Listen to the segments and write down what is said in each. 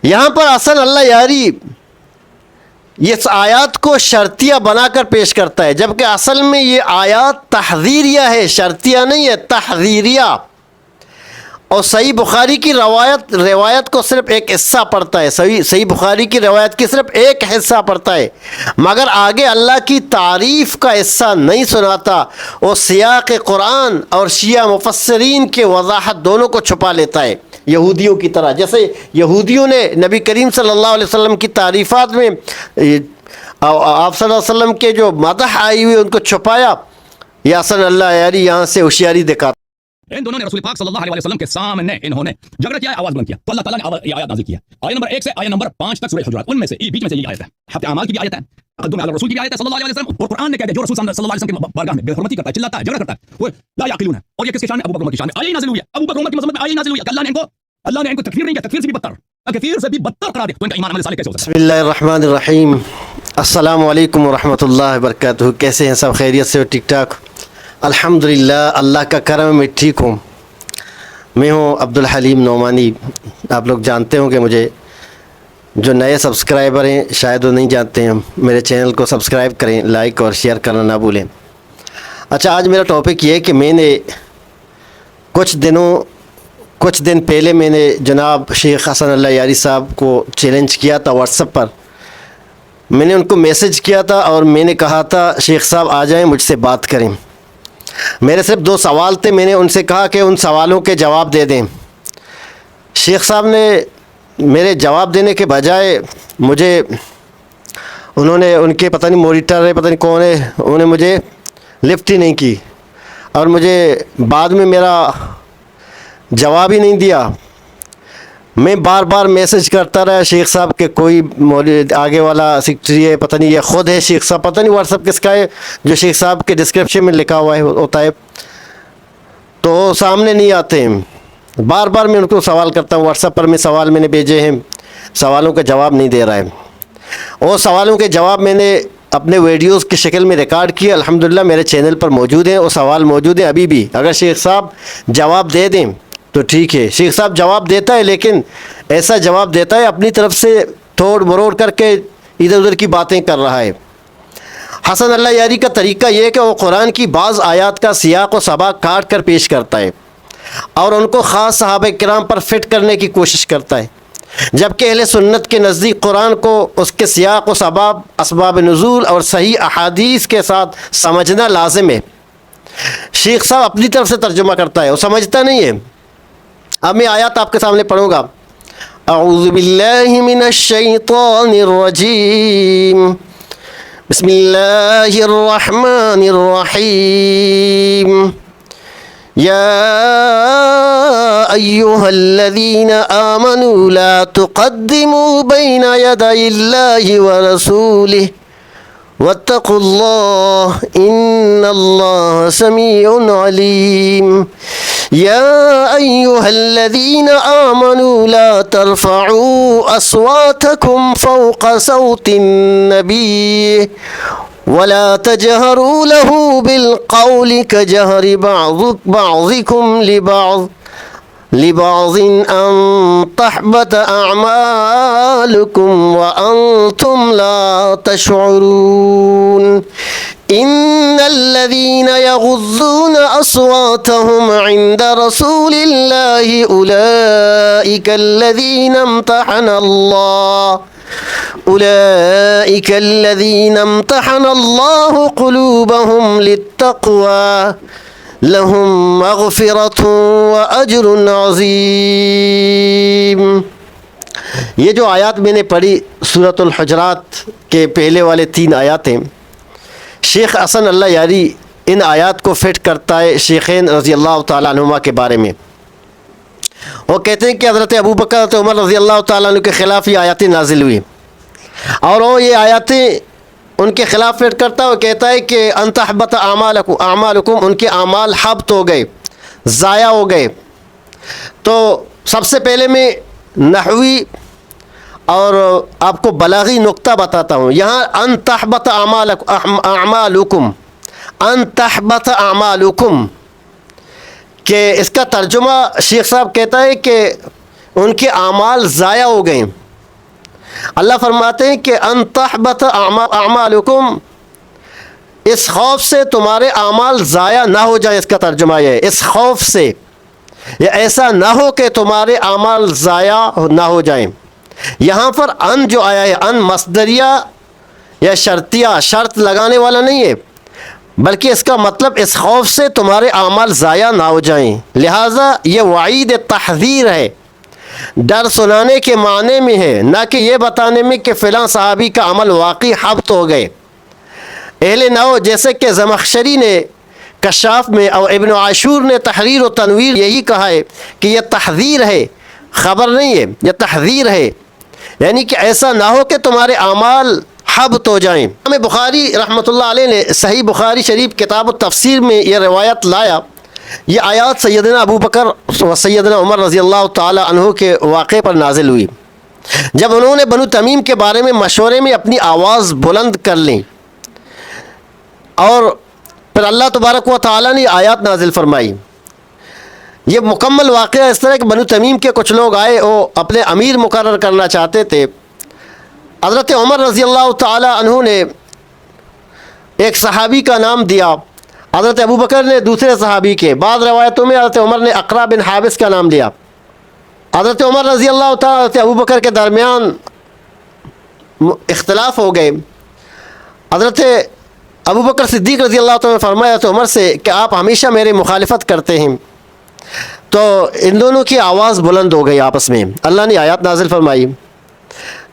یہاں پر اصل اللہ یاری اس آیات کو شرطیہ بنا کر پیش کرتا ہے، جبکہ اصل میں یہ آیات تحذیریہ ہے، شرطیہ نہیں ہے، تحذیریہ۔ اور صحیح بخاری کی روایت کو صرف ایک حصہ پڑھتا ہے، صحیح بخاری کی روایت کی صرف ایک حصہ پڑھتا ہے، مگر آگے اللہ کی تعریف کا حصہ نہیں سناتا۔ وہ سیاق قرآن اور شیعہ مفسرین کے وضاحت دونوں کو چھپا لیتا ہے، یہودیوں کی طرح۔ جیسے یہودیوں نے نبی کریم صلی اللہ علیہ وسلم کی تعریفات میں آپ صلی اللہ علیہ وسلم کے جو مدح آئی ہوئی ان کو چھپایا، یا حسن اللہ یاری یہاں سے ہوشیاری دکھاتا۔ ان دونوں نے رسول پاک صلی اللہ علیہ وسلم کے سامنے انہوں نے جھگڑا کیا ہے، آواز بلند کیا، تو اللہ تعالیٰ نے یہ آیات نازل کیا، آیت نمبر 1 سے آیت نمبر 5 تک سورہ حجرات، ان میں سے بیچ میں سے یہ آیت ہے، حتیٰ اعمال کی بھی آیت ہے، قدم علی الرسول کی بھی آیت ہے صلی اللہ علیہ وسلم، اور قرآن نے کہا کہ جو رسول صلی اللہ علیہ وسلم کے بارگاہ میں بے حرمتی کرتا ہے، چلاتا ہے، جھگڑا کرتا ہے، وہ لا یعقلون ہے۔ اور یہ کس کی شان ہے؟ ابو بکر عمر کی شان ہے۔ آیت نازل ہوئی ہے ابو بکر عمر کی مذمت میں، آیت نازل ہوئی ہے کہ اللہ نے ان کو تکفیر نہیں کیا، تکفیر سے بھی بدتر، کفیر سے بھی بدتر قرار دیا، تو ان کا ایمان عمل صالح کیسے ہو سکتا ہے؟ بسم اللہ الرحمن الرحیم۔ السلام علیکم ورحمۃ اللہ وبرکاتہ۔ کیسے ہیں سب؟ خیریت سے ہو؟ ٹھیک ٹھاک؟ الحمدللہ، اللہ کا کرم میں ٹھیک ہوں۔ میں ہوں عبدالحلیم نعمانی۔ آپ لوگ جانتے ہوں کہ مجھے، جو نئے سبسکرائبر ہیں شاید وہ نہیں جانتے ہیں، میرے چینل کو سبسکرائب کریں، لائک اور شیئر کرنا نہ بھولیں۔ اچھا، آج میرا ٹاپک یہ ہے کہ میں نے کچھ دن پہلے میں نے جناب شیخ حسن اللہ یاری صاحب کو چیلنج کیا تھا واٹس ایپ پر۔ میں نے ان کو میسج کیا تھا اور میں نے کہا تھا شیخ صاحب آ جائیں، مجھ سے بات کریں۔ میرے صرف 2 سوال تھے، میں نے ان سے کہا کہ ان سوالوں کے جواب دے دیں۔ شیخ صاحب نے میرے جواب دینے کے بجائے انہوں نے ان کے پتہ نہیں مانیٹر ہے، پتہ نہیں کون ہے، انہوں نے مجھے لفٹ ہی نہیں کی، اور مجھے بعد میں میرا جواب ہی نہیں دیا۔ میں بار بار میسج کرتا رہا شیخ صاحب کہ کوئی آگے والا سیکرٹری ہے، پتہ نہیں یہ خود ہے شیخ صاحب، پتہ نہیں واٹس ایپ کس کا ہے، جو شیخ صاحب کے ڈسکرپشن میں لکھا ہوا ہوتا ہے، تو سامنے نہیں آتے ہیں۔ بار بار میں ان کو سوال کرتا ہوں، واٹس ایپ پر میں سوال میں نے بھیجے ہیں، سوالوں کا جواب نہیں دے رہا ہے۔ اور سوالوں کے جواب میں نے اپنے ویڈیوز کی شکل میں ریکارڈ کیا، الحمدللہ میرے چینل پر موجود ہیں، وہ سوال موجود ہیں ابھی بھی۔ اگر شیخ صاحب جواب دے دیں تو ٹھیک ہے۔ شیخ صاحب جواب دیتا ہے، لیکن ایسا جواب دیتا ہے اپنی طرف سے توڑ مروڑ کر کے ادھر ادھر کی باتیں کر رہا ہے۔ حسن اللہ یاری کا طریقہ یہ ہے کہ وہ قرآن کی بعض آیات کا سیاق و سباق کاٹ کر پیش کرتا ہے اور ان کو خاص صحابہ کرام پر فٹ کرنے کی کوشش کرتا ہے، جبکہ اہل سنت کے نزدیک قرآن کو اس کے سیاق و سباب، اسباب نزول اور صحیح احادیث کے ساتھ سمجھنا لازم ہے۔ شیخ صاحب اپنی طرف سے ترجمہ کرتا ہے، وہ سمجھتا نہیں ہے۔ اب میں آیات آپ کے سامنے پڑھوں گا۔ اعوذ باللہ من الشیطان الرجیم، بسم اللہ الرحمن الرحیم، یا ایہا الذین آمنوا لا تقدموا بین یدی اللہ ورسولہ واتقوا اللہ ان اللہ سمیع علیم۔ يا أيها الذين آمنوا لا ترفعوا أصواتكم فوق صوت النبي ولا تجهروا له بالقول كجهر بعضكم لبعض أن تحبط أعمالكم وأنتم لا تشعرون إن الذين يغضون أصواتهم عند رسول الله أولئك الذين امتحن الله قلوبهم للتقوى لهم مغفرة وأجر عظيم۔ یہ جو آیات میں نے پڑھی سورۃ الحجرات کے پہلے والے 3 آیاتیں، شیخ حسن اللہ یاری ان آیات کو فٹ کرتا ہے شیخین رضی اللہ تعالیٰ عنہما کے بارے میں۔ وہ کہتے ہیں کہ حضرت ابو بکر، حضرت عمر رضی اللہ تعالیٰ عنہ کے خلاف یہ آیاتیں نازل ہوئی، اور وہ یہ آیاتیں ان کے خلاف فٹ کرتا ہے۔ وہ کہتا ہے کہ ان تحبط اعمالکم، ان کے اعمال حبط ہو گئے، ضائع ہو گئے۔ تو سب سے پہلے میں نحوی اور آپ کو بلاغی نقطہ بتاتا ہوں۔ یہاں ان تحبط اعمالکم، ان تحبط اعمالکم، کہ اس کا ترجمہ شیخ صاحب کہتا ہے کہ ان کے اعمال ضائع ہو گئے۔ اللہ فرماتے ہیں کہ ان تحبط اعمالکم، اس خوف سے تمہارے اعمال ضائع نہ ہو جائیں. اس کا ترجمہ یہ ہے، اس خوف سے، یا ایسا نہ ہو کہ تمہارے اعمال ضائع نہ ہو جائیں. یہاں پر ان جو آیا ہے، ان مصدریہ یا شرطیہ، شرط لگانے والا نہیں ہے، بلکہ اس کا مطلب اس خوف سے تمہارے اعمال ضائع نہ ہو جائیں. لہٰذا یہ وعید تحذیر ہے، ڈر سنانے کے معنی میں ہے، نہ کہ یہ بتانے میں کہ فلاں صحابی کا عمل واقعی حبط ہو گئے. اہل نو جیسے کہ زمخشری نے کشاف میں اور ابن عاشور نے تحریر و تنویر یہی کہا ہے کہ یہ تحذیر ہے، خبر نہیں ہے، یہ تحذیر ہے، یعنی کہ ایسا نہ ہو کہ تمہارے اعمال حبط ہو جائیں. امام بخاری رحمۃ اللہ علیہ نے صحیح بخاری شریف کتاب التفسیر میں یہ روایت لایا. یہ آیات سیدنا ابو بکر و سیدنا عمر رضی اللہ تعالی عنہ کے واقعے پر نازل ہوئی، جب انہوں نے بنو تمیم کے بارے میں مشورے میں اپنی آواز بلند کر لیں، اور پھر اللہ تبارک و تعالیٰ نے آیات نازل فرمائی. یہ مکمل واقعہ اس طرح کہ بنو تمیم کے کچھ لوگ آئے، وہ اپنے امیر مقرر کرنا چاہتے تھے. حضرت عمر رضی اللہ تعالی عنہ نے ایک صحابی کا نام دیا، حضرت ابو بکر نے دوسرے صحابی کے، بعض روایتوں میں حضرت عمر نے اقرا بن حابس کا نام لیا. حضرت عمر رضی اللہ تعالی حضرت ابو بکر کے درمیان اختلاف ہو گئے. حضرت ابو بکر صدیق رضی اللہ تعالیٰ نے فرمایا حضرت عمر سے کہ آپ ہمیشہ میری مخالفت کرتے ہیں. تو ان دونوں کی آواز بلند ہو گئی آپس میں، اللہ نے آیات نازل فرمائی.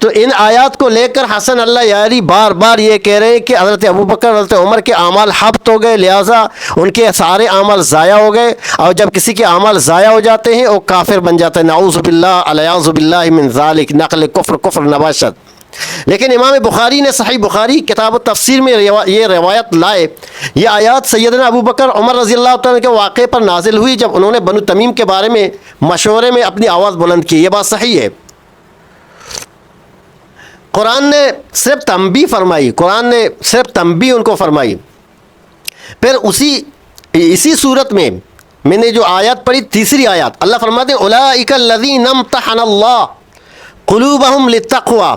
تو ان آیات کو لے کر حسن اللہ یاری بار بار یہ کہہ رہے ہیں کہ حضرت ابو بکر حضرت عمر کے اعمال حبط ہو گئے، لہٰذا ان کے سارے اعمال ضائع ہو گئے، اور جب کسی کے اعمال ضائع ہو جاتے ہیں وہ کافر بن جاتا ہے. نعوذ باللہ الیاذ باللہ من ذالک، نقل کفر نباشت. لیکن امام بخاری نے صحیح بخاری کتاب التفسیر میں یہ روایت لائے. یہ آیات سیدنا ابو بکر عمر رضی اللہ تعالیٰ کے واقعے پر نازل ہوئی جب انہوں نے بنو تمیم کے بارے میں مشورے میں اپنی آواز بلند کی. یہ بات صحیح ہے. قرآن نے صرف تنبیہ فرمائی، قرآن نے صرف تنبیہ ان کو فرمائی. پھر اسی صورت میں نے جو آیات پڑھی، تیسری آیات، اللہ فرماتے ہیں اولئک الذین امتحن اللہ قلوبہم للتقوی،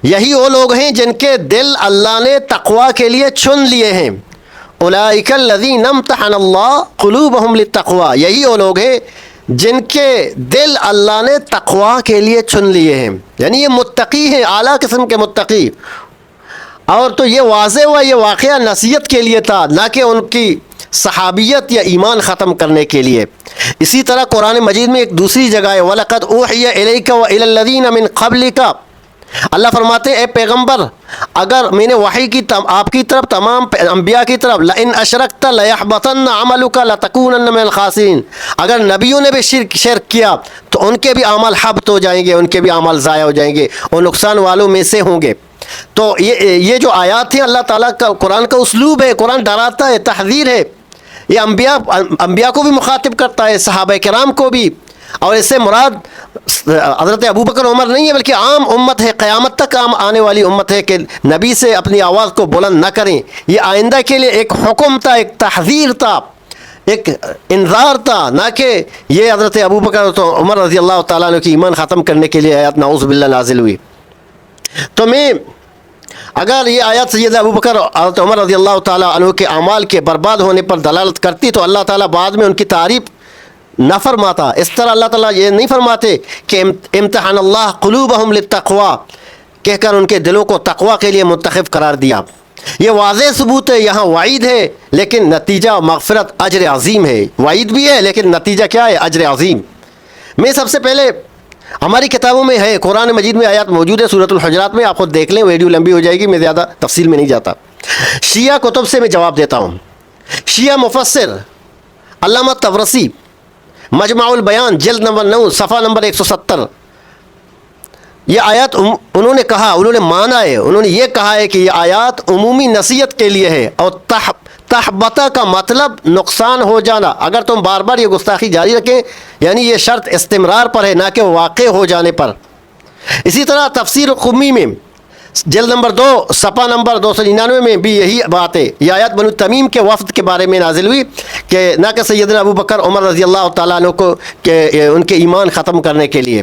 یہی وہ لوگ ہیں جن کے دل اللہ نے تقوی کے لیے چن لیے ہیں. اولئک الذین امتحن اللہ قلوبہم للتقوی، یہی وہ لوگ ہیں جن کے دل اللہ نے تقوی کے لیے چن لیے ہیں، یعنی یہ متقی ہیں، اعلیٰ قسم کے متقی. اور تو یہ واضح ہوا یہ واقعہ نصیحت کے لیے تھا، نہ کہ ان کی صحابیت یا ایمان ختم کرنے کے لیے. اسی طرح قرآن مجید میں ایک دوسری جگہ ہے وَلَقَدْ أُوحِيَ إِلَيْكَ وَإِلَى الَّذِينَ مِنْ قَبْلِكَ، اللہ فرماتے ہیں اے پیغمبر، اگر میں نے وحی کی آپ کی طرف تمام انبیاء کی طرف لَإِنْ أَشْرَكْتَ لَيَحْبَطَنَّ عَمَلُكَ لَتَكُونَنَّ مِنَ الْخَاسِرِينَ، اگر نبیوں نے بھی شرک کیا تو ان کے بھی اعمال حبط ہو جائیں گے، ان کے بھی اعمال ضائع ہو جائیں گے، اور نقصان والوں میں سے ہوں گے. تو یہ جو آیات ہیں اللہ تعالیٰ کا قرآن کا اسلوب ہے، قرآن ڈراتا ہے، تحذیر ہے. یہ انبیاء کو بھی مخاطب کرتا ہے، صحابہ کرام کو بھی. اور اس سے مراد حضرت ابو بکر عمر نہیں ہے، بلکہ عام امت ہے، قیامت تک عام آنے والی امت ہے کہ نبی سے اپنی آواز کو بلند نہ کریں. یہ آئندہ کے لیے ایک حکم تھا، ایک تحذیر تھا، ایک انذار تھا، نہ کہ یہ حضرت ابو بکر تو عمر رضی اللہ تعالیٰ عنہ کی ایمان ختم کرنے کے لیے آیات نعوذ باللہ نازل ہوئی. تو اگر یہ آیات سید ابو بکر اور حضرت عمر رضی اللہ تعالیٰ عنہ کے اعمال کے برباد ہونے پر دلالت کرتی تو اللہ تعالیٰ بعد میں ان کی تعریف نہ فرماتا. اس طرح اللہ تعالیٰ یہ نہیں فرماتے کہ امتحان اللہ قلوبہم للتقوی کہہ کر ان کے دلوں کو تقوی کے لیے منتخب قرار دیا. یہ واضح ثبوت ہے، یہاں وعید ہے لیکن نتیجہ مغفرت اجر عظیم ہے. وعید بھی ہے لیکن نتیجہ کیا ہے؟ اجر عظیم. میں سب سے پہلے ہماری کتابوں میں ہے، قرآن مجید میں آیات موجود ہے، سورۃ الحجرات میں، آپ خود دیکھ لیں، ویڈیو لمبی ہو جائے گی، میں زیادہ تفصیل میں نہیں جاتا. شیعہ کتب سے میں جواب دیتا ہوں. شیعہ مفسر علامہ طبرسی مجمع البیان جلد نمبر 9 صفحہ نمبر 170، یہ آیات انہوں نے کہا، انہوں نے مانا ہے، انہوں نے یہ کہا ہے کہ یہ آیات عمومی نصیحت کے لیے ہے، اور تحبطہ کا مطلب نقصان ہو جانا. اگر تم بار بار یہ گستاخی جاری رکھیں، یعنی یہ شرط استمرار پر ہے، نہ کہ واقع ہو جانے پر. اسی طرح تفسیر قمی میں جلد نمبر 2 صفحہ نمبر 299 میں بھی یہی بات ہے. یہ آیات بنو تمیم کے وفد کے بارے میں نازل ہوئی کہ نہ کہ سیدنا ابو بکر عمر رضی اللہ تعالیٰ عنہ کو کہ ان کے ایمان ختم کرنے کے لیے.